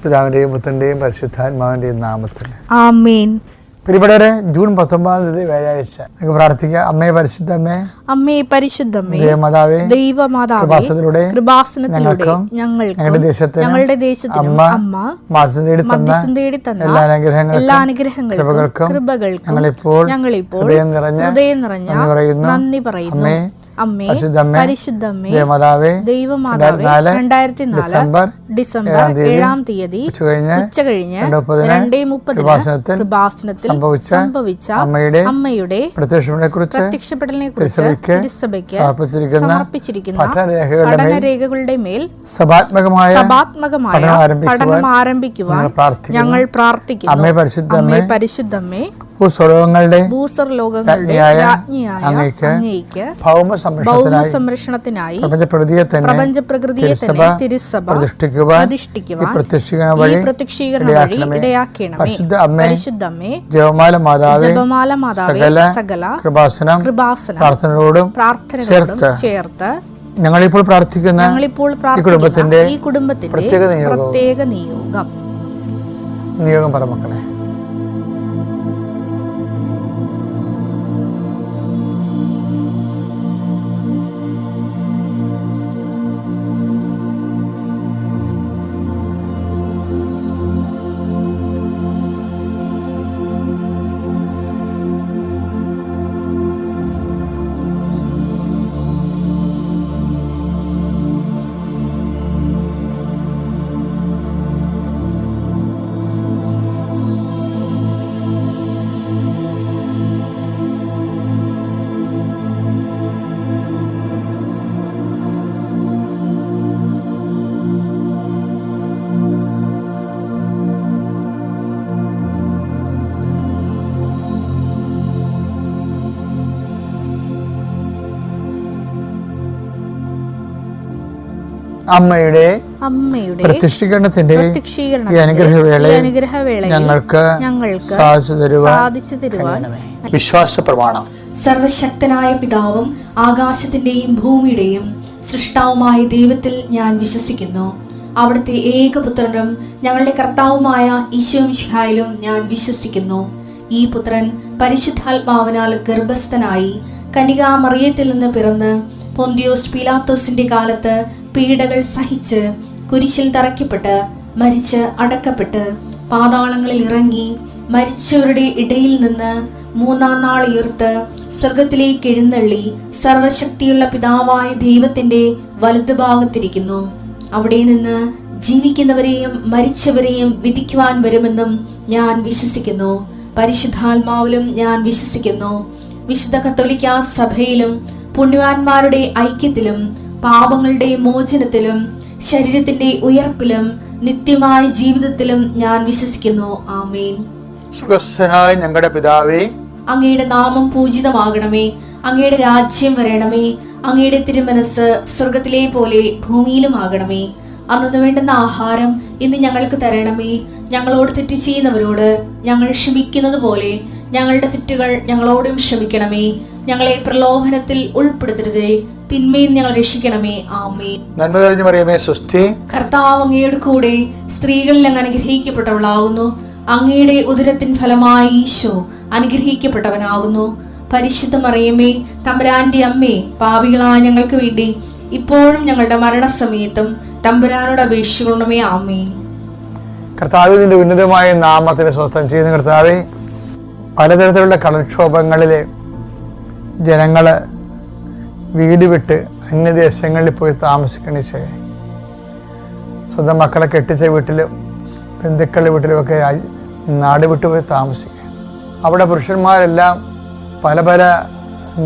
പിതാവിൻ്റെയും പുത്രൻ്റെയും പരിശുദ്ധാത്മാവിൻ്റെയും നാമത്തിൽ ആമേൻ. പ്രിയപ്പെട്ടവരെ, ജൂൺ 19 വ്യാഴാഴ്ച നമുക്ക് പ്രാർത്ഥിക്കാം. അമ്മേ പരിശുദ്ധമ്മേ, അമ്മേ പരിശുദ്ധമ്മേ, ദൈവമാതാവേ, കൃപാസനത്തിലൂടെ ഞങ്ങളുടെ ദേശത്ത് അമ്മ മധ്യസ്ഥം തേടി തന്ന എല്ലാ അനുഗ്രഹങ്ങൾക്കും കൃപകൾക്കും ഞങ്ങളിപ്പോൾ ഹൃദയം നിറഞ്ഞ നന്ദി പറയുന്നു. അമ്മേ പരിശുദ്ധമ്മേ, ദൈവമാതാവേ, 2004 ഡിസംബർ 7-ാം തീയതി ഉച്ചകഴിഞ്ഞ് 2:30 കൃപാസനത്തിൽ സംഭവിച്ച അമ്മയുടെ പ്രത്യക്ഷപ്പെടലിനെ കുറിച്ച് തിരുസഭയ്ക്ക് സമർപ്പിച്ചിരിക്കുന്ന പഠനരേഖകളുടെ മേൽ സഭാത്മകമായ പഠനം ആരംഭിക്കുവാൻ ഞങ്ങൾ പ്രാർത്ഥിക്കുന്നു. അമ്മേ പരിശുദ്ധമ്മേ, ഭൂസ്വർലോകങ്ങളുടെ രാജ്ഞിയായ അങ്ങേയ്ക്ക് ഭൗമസംരക്ഷണത്തിനായി പ്രപഞ്ചപ്രകൃതിയെ തന്നെ തിരുസഭ പ്രതിഷ്ഠിക്കുവാൻ ഈ പ്രത്യക്ഷീകരണം വഴി ഇടയാക്കണമേ. പരിശുദ്ധമ്മേ, ജപമാല മാതാവേ, സകല കൃപാസന പ്രാർത്ഥനയോടും ചേർത്ത് ഞങ്ങളിപ്പോൾ പ്രാർത്ഥിക്കുന്ന ഈ കുടുംബത്തിന്റെ പ്രത്യേക നിയോഗം പറമക്കളെ. അമ്മയുടെ പ്രത്യക്ഷീകരണത്തിന്റെ ഈ അനുഗ്രഹവേള ഞങ്ങൾക്ക് സാധിച്ചു തരുവാൻ വിശ്വാസ പ്രമാണം. സർവശക്തനായ പിതാവും ആകാശത്തിന്റെയും ഭൂമിയുടെയും സൃഷ്ടാവുമായ ദൈവത്തിൽ ഞാൻ വിശ്വസിക്കുന്നു. അവിടുത്തെ ഏകപുത്രനും ഞങ്ങളുടെ കർത്താവുമായ ഈശോമിശിഹായിലും ഞാൻ വിശ്വസിക്കുന്നു. ഈ പുത്രൻ പരിശുദ്ധാത്മാവിനാൽ ഗർഭസ്ഥനായി കന്യകാമറിയത്തിൽ നിന്ന് പിറന്ന് പൊന്തിയോസ് പീലാത്തോസിന്റെ കാലത്ത് പീഡകൾ സഹിച്ച് കുരിശിൽ തറയ്ക്കപ്പെട്ട് മരിച്ച് അടക്കപ്പെട്ട് പാതാളങ്ങളിൽ ഇറങ്ങി മരിച്ചവരുടെ ഇടയിൽ നിന്ന് 3-ാം നാൾ ഉയർത്ത് സ്വർഗത്തിലേക്ക് എഴുന്നള്ളി സർവശക്തിയുള്ള പിതാവായ ദൈവത്തിന്റെ വലതുഭാഗത്തിരിക്കുന്നു. അവിടെ നിന്ന് ജീവിക്കുന്നവരെയും മരിച്ചവരെയും വിധിക്കുവാൻ വരുമെന്നും ഞാൻ വിശ്വസിക്കുന്നു. പരിശുദ്ധാത്മാവിലും ഞാൻ വിശ്വസിക്കുന്നു. വിശുദ്ധ കത്തോലിക്കാ സഭയിലും പുണ്യവാന്മാരുടെ ഐക്യത്തിലും പാപങ്ങളുടെ മോചനത്തിലും ശരീരത്തിന്റെ ഉയർപ്പിലും നിത്യമായ ജീവിതത്തിലും ഞാൻ വിശ്വസിക്കുന്നു. ആമേൻ. സുഖസ്ഥനായ ഞങ്ങളുടെ പിതാവേ, അങ്ങയുടെ നാമം പൂജിതമാകണമേ. അങ്ങയുടെ രാജ്യം വരണമേ. അങ്ങയുടെ തിരുമനസ് സ്വർഗത്തിലെ പോലെ ഭൂമിയിലും ആകണമേ. അന്നു വേണ്ടുന്ന ആഹാരം ഇന്ന് ഞങ്ങൾക്ക് തരണമേ. ഞങ്ങളോട് തെറ്റ് ചെയ്യുന്നവരോട് ഞങ്ങൾ ക്ഷമിക്കുന്നത് പോലെ ഞങ്ങളുടെ തെറ്റുകൾ ഞങ്ങളോടും ക്ഷമിക്കണമേ. ഞങ്ങളെ പ്രലോഭനത്തിൽ ഉൾപ്പെടുത്തരുതേ, തിന്മയിൽ ഞങ്ങൾ രക്ഷിക്കണമേ. ആമേൻ. നന്മ നിറഞ്ഞ മറിയമേ, സ്വസ്തി, കർത്താവ് അങ്ങയുടെ കൂടെ സ്ത്രീകളിൽ അങ്ങ് അനുഗ്രഹിക്കപ്പെട്ടവളാകുന്നു. അങ്ങയുടെ ഉദരത്തിൻ ഫലമായി ഈശോ അനുഗ്രഹിക്കപ്പെട്ടവനാകുന്നു. പരിശുദ്ധ മറിയമേ, തമ്പുരാന്റെ അമ്മേ, പാപികളായ ഞങ്ങൾക്ക് വേണ്ടി ഇപ്പോഴും ഞങ്ങളുടെ മരണസമയത്തും തമ്പുരാനോട് അപേക്ഷിക്കണമേ. ആമേൻ. കർത്താവേ, നിന്റെ ഉന്നതമായ നാമത്തിന് സ്വസ്ഥം ചെയ്യുന്ന കർത്താവേ, പലതരത്തിലുള്ള കടൽക്ഷോഭങ്ങളിലെ ജനങ്ങൾ വീട് വിട്ട് അന്യദേശങ്ങളിൽ പോയി താമസിക്കണ ചെയ്യേ. സ്വന്തം മക്കളെ കെട്ടിച്ച വീട്ടിലും ബന്ധുക്കളുടെ വീട്ടിലുമൊക്കെ നാട് വിട്ടു പോയി താമസിക്കുക. അവിടെ പുരുഷന്മാരെല്ലാം പല പല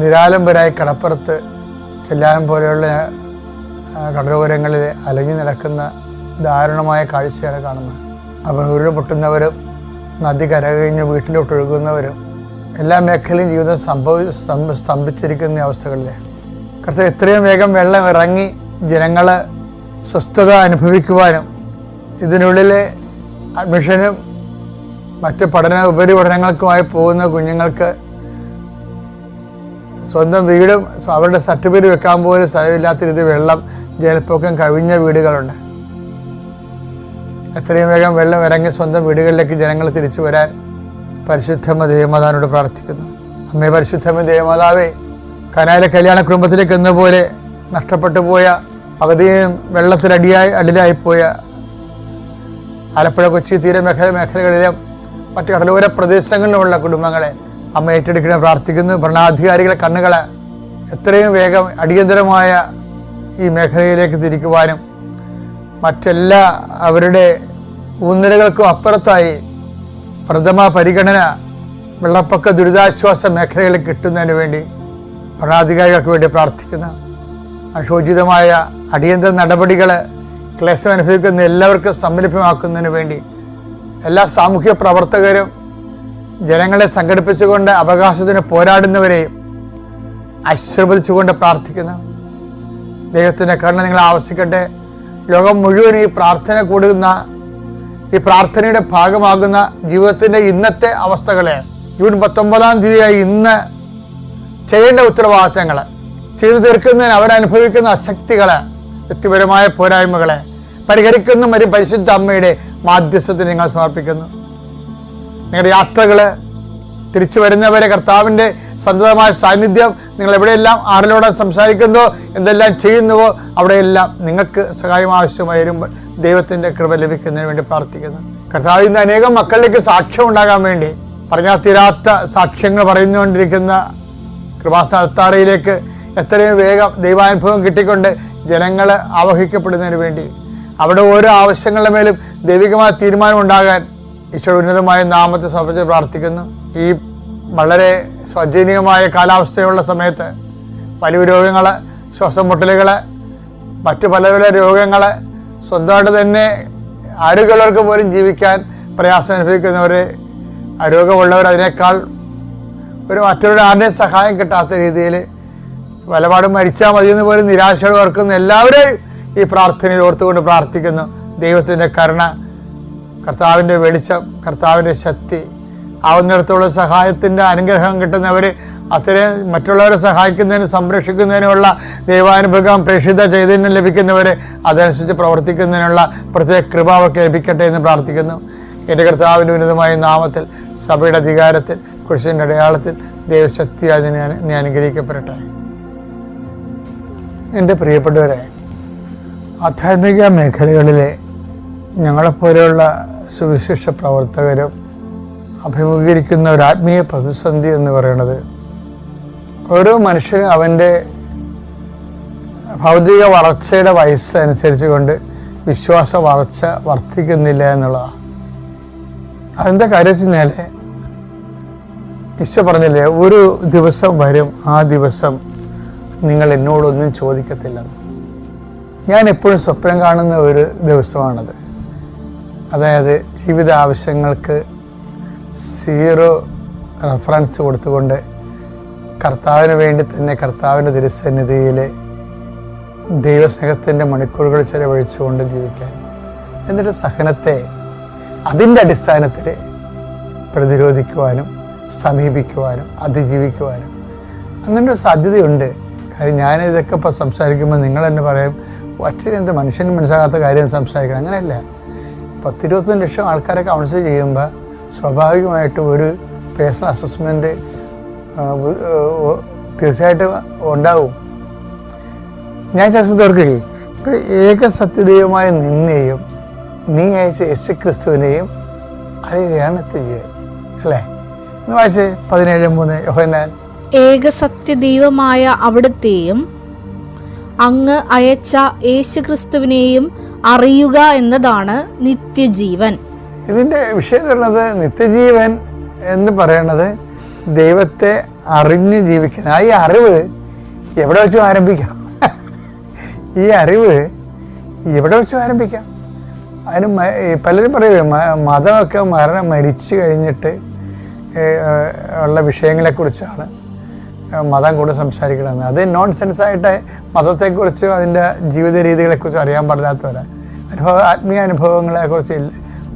നിരാലംബരായി കടപ്പുറത്ത് ചെല്ലാനം പോലെയുള്ള കടലോരങ്ങളിൽ അലഞ്ഞു നടക്കുന്ന ദാരുണമായ കാഴ്ചയാണ് കാണുന്നത്. അവർ ഉരുൾ പൊട്ടുന്നവരും നദി കരകഴിഞ്ഞ് വീട്ടിലോട്ടൊഴുകുന്നവരും എല്ലാ മേഖലയും ജീവിതം സ്തംഭിച്ചിരിക്കുന്ന അവസ്ഥകളിലെ കർത്താവ് എത്രയും വേഗം വെള്ളം ഇറങ്ങി ജനങ്ങൾ സ്വസ്ഥത അനുഭവിക്കുവാനും ഇതിനുള്ളിലെ അഡ്മിഷനും മറ്റ് ഉപരിപഠനങ്ങൾക്കുമായി പോകുന്ന കുഞ്ഞുങ്ങൾക്ക് സ്വന്തം വീടും അവരുടെ സർട്ടിഫിക്കറ്റ് വെക്കാൻ പോലും സ്ഥലമില്ലാത്ത രീതി വെള്ളം ജലപ്പൊക്കം കവിഞ്ഞ വീടുകളുണ്ട്. എത്രയും വേഗം വെള്ളം ഇറങ്ങി സ്വന്തം വീടുകളിലേക്ക് ജനങ്ങൾ തിരിച്ചു വരാൻ പരിശുദ്ധമ്മ ദേവമാതാവിനോട് പ്രാർത്ഥിക്കുന്നു. അമ്മേ പരിശുദ്ധമ്മ ദേവമാതാവേ, കനായിലെ കല്യാണ കുടുംബത്തിലേക്ക് എന്നപോലെ നഷ്ടപ്പെട്ടു പോയ, പകുതിയും അടിയിലായിപ്പോയ ആലപ്പുഴ കൊച്ചി മേഖലകളിലും മറ്റ് കടലോര പ്രദേശങ്ങളിലുമുള്ള കുടുംബങ്ങളെ അമ്മ ഏറ്റെടുക്കണേ പ്രാർത്ഥിക്കുന്നു. ഭരണാധികാരികളെ കണ്ണുകളെ എത്രയും വേഗം അടിയന്തരമായ ഈ മേഖലയിലേക്ക് തിരിക്കുവാനും മറ്റെല്ലാ അവരുടെ ഊന്നലുകൾക്കും അപ്പുറത്തായി പ്രഥമ പരിഗണന വെള്ളപ്പൊക്ക ദുരിതാശ്വാസ മേഖലകളിൽ കിട്ടുന്നതിന് വേണ്ടി ഭരണാധികാരികൾക്ക് വേണ്ടി പ്രാർത്ഥിക്കുന്നു. അനുശോചിതമായ അടിയന്തര നടപടികൾ ക്ലേശം അനുഭവിക്കുന്ന എല്ലാവർക്കും സംലഭ്യമാക്കുന്നതിന് വേണ്ടി എല്ലാ സാമൂഹ്യ പ്രവർത്തകരും ജനങ്ങളെ സംഘടിപ്പിച്ചുകൊണ്ട് അവകാശത്തിന് പോരാടുന്നവരെയും ആശീർവദിച്ചുകൊണ്ട് പ്രാർത്ഥിക്കുന്നു. ദൈവത്തിൻ്റെ കരുണ നിങ്ങളെ ആവശ്യിക്കട്ടെ. ലോകം മുഴുവൻ ഈ പ്രാർത്ഥന കൂടുന്ന, ഈ പ്രാർത്ഥനയുടെ ഭാഗമാകുന്ന ജീവിതത്തിൻ്റെ ഇന്നത്തെ അവസ്ഥകളെ, ജൂൺ 19 ഇന്ന് ചെയ്യേണ്ട ഉത്തരവാദിത്തങ്ങൾ ചെയ്തു തീർക്കുന്നതിന് അവരനുഭവിക്കുന്ന അശക്തികൾ, വ്യക്തിപരമായ പോരായ്മകളെ പരിഹരിക്കുന്ന ഒരു പരിശുദ്ധ അമ്മയുടെ മാധ്യസ്ഥത്തിന് നിങ്ങൾ സമർപ്പിക്കുന്നു. നിങ്ങളുടെ യാത്രകൾ, തിരിച്ചു വരുന്നവരെ കർത്താവിൻ്റെ സന്തതമായ സാന്നിധ്യം, നിങ്ങൾ എവിടെയെല്ലാം ആരിലൂടെ സംസാരിക്കുന്നോ, എന്തെല്ലാം ചെയ്യുന്നുവോ അവിടെയെല്ലാം നിങ്ങൾക്ക് സഹായം ആവശ്യമായി വരുമ്പോൾ ദൈവത്തിൻ്റെ കൃപ ലഭിക്കുന്നതിന് വേണ്ടി പ്രാർത്ഥിക്കുന്നു. കർത്താവ് ഇന്ന് അനേകം മക്കളിലേക്ക് സാക്ഷ്യം ഉണ്ടാകാൻ വേണ്ടി, പറഞ്ഞാൽ തീരാത്ത സാക്ഷ്യങ്ങൾ പറഞ്ഞുകൊണ്ടിരിക്കുന്ന കൃപാസ്ഥാനത്താറയിലേക്ക് എത്രയും വേഗം ദൈവാനുഭവം കിട്ടിക്കൊണ്ട് ജനങ്ങൾ ആവഹിക്കപ്പെടുന്നതിന് വേണ്ടി, അവിടെ ഓരോ ആവശ്യങ്ങളുടെ മേലും ദൈവികമായ തീരുമാനം ഉണ്ടാകാൻ ഈശോയുടെ ഉന്നതമായ നാമത്തെ സമർപ്പിച്ച് പ്രാർത്ഥിക്കുന്നു. ഈ വളരെ സ്വജനീയമായ കാലാവസ്ഥയുള്ള സമയത്ത് വലിയ രോഗങ്ങൾ, ശ്വാസം മുട്ടലുകൾ, മറ്റു പല പല രോഗങ്ങൾ, സ്വന്തമായിട്ട് തന്നെ ആരോഗ്യമുള്ളവർക്ക് പോലും ജീവിക്കാൻ പ്രയാസം അനുഭവിക്കുന്നവർ, രോഗമുള്ളവർ, അതിനേക്കാൾ മറ്റൊരു ആരുടെയും സഹായം കിട്ടാത്ത രീതിയിൽ പലപാടും മരിച്ചാൽ മതിയെന്ന് പോലും നിരാശയോടെ ഓർക്കുന്ന എല്ലാവരെയും ഈ പ്രാർത്ഥനയിൽ ഓർത്തുകൊണ്ട് പ്രാർത്ഥിക്കുന്നു. ദൈവത്തിൻ്റെ കരുണ, കർത്താവിൻ്റെ വെളിച്ചം, കർത്താവിൻ്റെ ശക്തി, ആവുന്നിടത്തോളം സഹായത്തിൻ്റെ അനുഗ്രഹം കിട്ടുന്നവർ, അത്രയും മറ്റുള്ളവരെ സഹായിക്കുന്നതിനും സംരക്ഷിക്കുന്നതിനുമുള്ള ദൈവാനുഭവം, പ്രേക്ഷിത ചൈതന്യം ലഭിക്കുന്നവർ അതനുസരിച്ച് പ്രവർത്തിക്കുന്നതിനുള്ള പ്രത്യേക കൃപ അവർക്ക് ലഭിക്കട്ടെ എന്ന് പ്രാർത്ഥിക്കുന്നു. എൻ്റെ കർത്താവിൻ്റെ ഉന്നതമായ നാമത്തിൽ, സഭയുടെ അധികാരത്തിൽ, കുരിശിൻ്റെ അടയാളത്തിൽ ദൈവശക്തിയായി നീ അനുഗ്രഹിക്കപ്പെടട്ടെ. എൻ്റെ പ്രിയപ്പെട്ടവരെ, ആധ്യാത്മിക മേഖലകളിലെ ഞങ്ങളെപ്പോലെയുള്ള സുവിശേഷ പ്രവർത്തകരും അഭിമുഖീകരിക്കുന്ന ഒരു ആത്മീയ പ്രതിസന്ധി എന്ന് പറയുന്നത്, ഓരോ മനുഷ്യനും അവൻ്റെ ഭൗതിക വളർച്ചയുടെ വയസ്സ് അനുസരിച്ച് കൊണ്ട് വിശ്വാസ വളർച്ച വർദ്ധിക്കുന്നില്ല എന്നുള്ളതാണ്. അതിൻ്റെ കാര്യം വെച്ച് കഴിഞ്ഞാൽ ഈശോ പറഞ്ഞില്ലേ, ഒരു ദിവസം വരും, ആ ദിവസം നിങ്ങൾ എന്നോടൊന്നും ചോദിക്കത്തില്ലെന്ന്. ഞാൻ എപ്പോഴും സ്വപ്നം കാണുന്ന ഒരു ദിവസമാണത്. അതായത് ജീവിത ആവശ്യങ്ങൾക്ക് 0 റെഫറൻസ് കൊടുത്തുകൊണ്ട് കർത്താവിന് വേണ്ടി തന്നെ കർത്താവിൻ്റെ തിരുസന്നിധിയിൽ ദൈവസ്നേഹത്തിൻ്റെ മണിക്കൂറുകൾ ചെലവഴിച്ചുകൊണ്ട് ജീവിക്കാൻ, എന്നിട്ട് സഹനത്തെ അതിൻ്റെ അടിസ്ഥാനത്തിൽ പ്രതിരോധിക്കുവാനും സമീപിക്കുവാനും അതിജീവിക്കുവാനും അങ്ങനൊരു സാധ്യതയുണ്ട്. കാര്യം ഞാനിതൊക്കെ ഇപ്പോൾ സംസാരിക്കുമ്പോൾ നിങ്ങൾ തന്നെ പറയും, അച്ഛൻ എന്ത് മനുഷ്യന് മനസ്സിലാകാത്ത കാര്യം സംസാരിക്കണം. അങ്ങനെയല്ല. 10-21 ലക്ഷം ആൾക്കാരെ കൗൺസിൽ ചെയ്യുമ്പോൾ സ്വാഭാവികമായിട്ടും ഒരു പേഴ്സണൽ അസസ്മെൻറ്റ് തീർച്ചയായിട്ടും ഉണ്ടാവും. ഞാൻ ചർച്ചയ്ക്ക് ഇപ്പോൾ ഏകസത്യദൈവമായ നിന്നെയും നീ അയച്ച യേശുക്രിസ്തുവിനെയും അറിയുകയാണ് നിത്യജീവൻ. അല്ലേ? എന്ന് വായിച്ചേ 17:3 യോഹന്നാൻ. ഏകസത്യദൈവമായ അവിടുത്തെയും അങ്ങ് അയച്ച യേശുക്രിസ്തുവിനെയും അറിയുക എന്നതാണ് നിത്യജീവൻ. ഇതിൻ്റെ വിഷയം പറയുന്നത്, നിത്യജീവൻ എന്ന് പറയുന്നത് ദൈവത്തെ അറിഞ്ഞ് ജീവിക്കുന്ന ഈ അറിവ് എവിടെ വെച്ചും ആരംഭിക്കാം. ഈ അറിവ് എവിടെ വെച്ചും ആരംഭിക്കാം. അതിന് പലരും പറയും മതമൊക്കെ മരിച്ചു കഴിഞ്ഞിട്ട് ഉള്ള വിഷയങ്ങളെക്കുറിച്ചാണ് മതം കൂടെ സംസാരിക്കണമെന്ന്. അത് നോൺ സെൻസായിട്ട് മതത്തെക്കുറിച്ചും അതിൻ്റെ ജീവിത രീതികളെക്കുറിച്ചും അറിയാൻ പാടില്ലാത്തവരാണ്. ആത്മീയ അനുഭവങ്ങളെക്കുറിച്ച്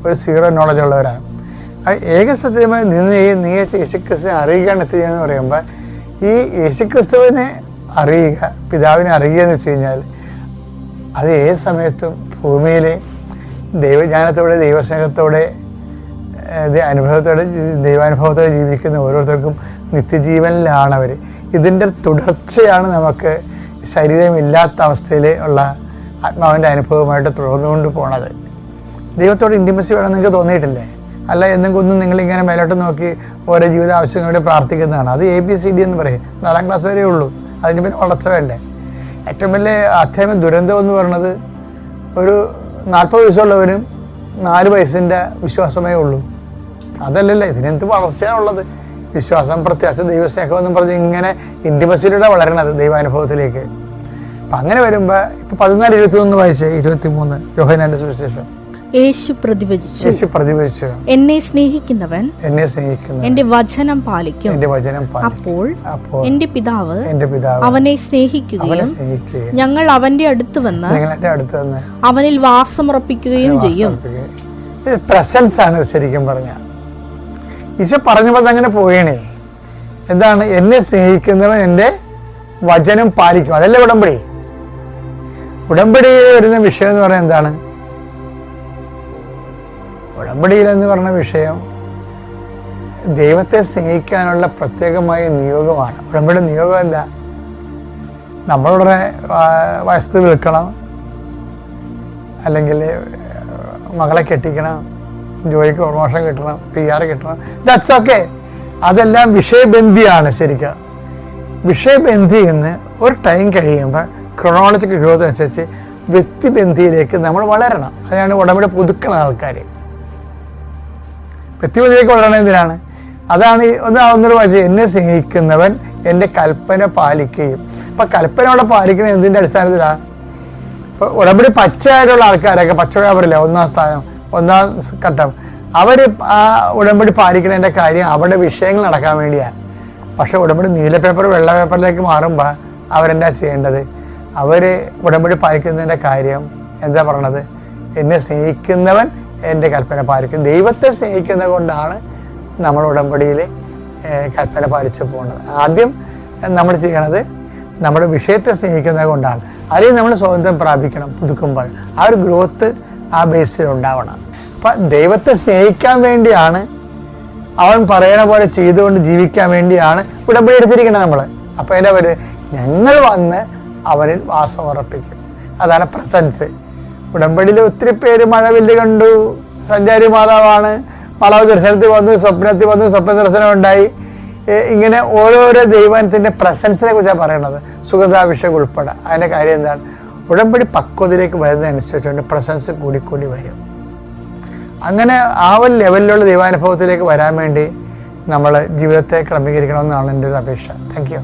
ഒരു 0 നോളജ് ഉള്ളവരാണ്. ഏകസത്യമായി നീ യേശുക്രിസ്തുവിനെ അറിയുകയാണ് എത്തിയെന്ന് പറയുമ്പോൾ, ഈ യേശുക്രിസ്തുവിനെ അറിയുക, പിതാവിനെ അറിയുക എന്ന് വെച്ച് കഴിഞ്ഞാൽ അത് ഏത് സമയത്തും ഭൂമിയിലെ ദൈവജ്ഞാനത്തോടെ, ദൈവസ്നേഹത്തോടെ, ദൈവാനുഭവത്തോടെ ജീവിക്കുന്ന ഓരോരുത്തർക്കും നിത്യജീവനിലാണ് അവർ. ഇതിൻ്റെ തുടർച്ചയാണ് നമുക്ക് ശരീരമില്ലാത്ത അവസ്ഥയിൽ ഉള്ള ആത്മാവിൻ്റെ അനുഭവമായിട്ട് തുടർന്നുകൊണ്ട് പോണത്. ദൈവത്തോട് ഇൻറ്റിമസി വേണമെന്ന് നിങ്ങൾക്ക് തോന്നിയിട്ടില്ലേ? അല്ല എന്തെങ്കിലും നിങ്ങളിങ്ങനെ മേലോട്ട് നോക്കി ഓരോ ജീവിത ആവശ്യങ്ങളോട് പ്രാർത്ഥിക്കുന്നതാണ്. അത് ABCD എന്ന് പറയും. 4ാം ക്ലാസ് വരെ ഉള്ളൂ. അതിന് പിന്നെ വളർച്ച വേണ്ടേ? ഏറ്റവും വലിയ അധ്യായം ദുരന്തം എന്ന് പറയുന്നത് ഒരു 40 വയസ്സുള്ളവനും 4 വയസ്സിൻ്റെ വിശ്വാസമേ ഉള്ളൂ. അതല്ലല്ലോ, ഇതിനെന്ത് വളർച്ചയാണുള്ളത്? വിശ്വാസം, പ്രത്യാശ, ദൈവസ്നേഹം എന്നും പറഞ്ഞ് ഇങ്ങനെ ഇൻറ്റിമസിയിലൂടെ വളരണത് ദൈവാനുഭവത്തിലേക്ക്. അപ്പം അങ്ങനെ വരുമ്പോൾ ഇപ്പം 14:21 വായിച്ചേ, 23 യോഹന്നാന്റെ സുവിശേഷം. യേശു പ്രതിവചിച്ചു, എന്നെ സ്നേഹിക്കുന്നവൻ എന്റെ വചനം പാലിക്കും. അപ്പോൾ എന്റെ പിതാവ് അവനെ സ്നേഹിക്കുകയും ഞങ്ങൾ അവന്റെ അടുത്ത് വന്ന് അവനിൽ വാസമുറപ്പിക്കുകയും ചെയ്യും. പ്രസൻസ് ആണ് ശരിക്കും പറഞ്ഞ. ഈശോ പറഞ്ഞപ്പോൾ അങ്ങനെ പോയണേ. എന്താണ്? എന്നെ സ്നേഹിക്കുന്നവൻ എൻ്റെ വചനം പാലിക്കും. അതല്ലേ ഉടമ്പടി. ഉടമ്പടിയിൽ വരുന്ന വിഷയം എന്ന് പറയുന്നത് എന്താണ്? ഉടമ്പടിയിലെന്ന് പറഞ്ഞ വിഷയം ദൈവത്തെ സ്നേഹിക്കാനുള്ള പ്രത്യേകമായ നിയോഗമാണ്. ഉടമ്പടിയുടെ നിയോഗം എന്താ? നമ്മളുടെ വസ്തു വിൽക്കണം, അല്ലെങ്കിൽ മകളെ കെട്ടിക്കണം, ജോലിക്ക് പ്രൊമോഷൻ കിട്ടണം, PR കിട്ടണം, ദാറ്റ്സ് ഓക്കെ. അതെല്ലാം വിഷയബന്ധിയാണ്. ശരിക്കും വിഷയബന്ധി എന്ന് ഒരു ടൈം കഴിയുമ്പോൾ ക്രൊണോളജിക്കൽ ഗ്രോത്ത് അനുസരിച്ച് വ്യക്തിബന്ധിയിലേക്ക് നമ്മൾ വളരണം. അതിനാണ് ഉടമ്പടി പുതുക്കണ ആൾക്കാർ. വ്യക്തിബന്ധിയിലേക്ക് വളരണം എന്തിനാണ്? അതാണ് ഒന്നൊരു വായിച്ചത്, എന്നെ സ്നേഹിക്കുന്നവൻ എൻ്റെ കൽപ്പന പാലിക്കുകയും. അപ്പം കൽപ്പന അവിടെ പാലിക്കണത് എന്തിൻ്റെ അടിസ്ഥാനത്തിലാണ്? ഇപ്പോൾ ഉടമ്പടി പച്ചയായിട്ടുള്ള ആൾക്കാരൊക്കെ, പച്ച വ്യാപാരില്ല, 1ാം സ്ഥാനം, 1ാം ഘട്ടം, അവർ ആ ഉടമ്പടി പാലിക്കണതിൻ്റെ കാര്യം അവരുടെ വിഷയങ്ങൾ നടക്കാൻ വേണ്ടിയാണ്. പക്ഷെ ഉടമ്പടി നീല പേപ്പർ വെള്ള പേപ്പറിലേക്ക് മാറുമ്പോൾ അവരെന്താ ചെയ്യേണ്ടത്? അവർ ഉടമ്പടി പാലിക്കുന്നതിൻ്റെ കാര്യം എന്താ പറയണത്? എന്നെ സ്നേഹിക്കുന്നവൻ എൻ്റെ കൽപ്പന പാലിക്കും. ദൈവത്തെ സ്നേഹിക്കുന്നത് കൊണ്ടാണ് നമ്മൾ ഉടമ്പടിയിൽ കൽപ്പന പാലിച്ചു പോകുന്നത്. ആദ്യം നമ്മൾ ചെയ്യണത് നമ്മുടെ വിഷയത്തെ സ്നേഹിക്കുന്നത് കൊണ്ടാണ്. അല്ലെങ്കിൽ നമ്മൾ സ്വാതന്ത്ര്യം പ്രാപിക്കണം പുതുക്കുമ്പോൾ. ആ ഒരു ഗ്രോത്ത് ആ ബേസിൽ ഉണ്ടാവണം. അപ്പം ദൈവത്തെ സ്നേഹിക്കാൻ വേണ്ടിയാണ്, അവൻ പറയണ പോലെ ചെയ്തുകൊണ്ട് ജീവിക്കാൻ വേണ്ടിയാണ് ഉടമ്പടി എടുത്തിരിക്കുന്നത് നമ്മൾ. അപ്പം എൻ്റെ പേര് ഞങ്ങൾ വന്ന് അവരിൽ വാസം ഉറപ്പിക്കും. അതാണ് പ്രസൻസ്. ഉടമ്പടിയിൽ ഒത്തിരി പേര് മഴവില്ല് കണ്ടു, സഞ്ചാരി മാതാവാണ്, മാതാവ് ദർശനത്തിൽ വന്നു, സ്വപ്നത്തിൽ വന്നു, സ്വപ്ന ദർശനം ഉണ്ടായി. ഇങ്ങനെ ഓരോരോ ദൈവത്തിൻ്റെ പ്രസൻസിനെ കുറിച്ചാണ് പറയണത്, സുഗന്ധാഭിഷേകം ഉൾപ്പെടെ. അതിൻ്റെ കാര്യം എന്താണ്? ഉടമ്പടി പക്വതയിലേക്ക് വരുന്നതനുസരിച്ചുകൊണ്ട് പ്രസൻസ് കൂടിക്കൂടി വരും. അങ്ങനെ ആ ഒരു ലെവലിലുള്ള ദൈവാനുഭവത്തിലേക്ക് വരാൻ വേണ്ടി നമ്മൾ ജീവിതത്തെ ക്രമീകരിക്കണമെന്നാണ് എൻ്റെ ഒരു അപേക്ഷ. Thank you.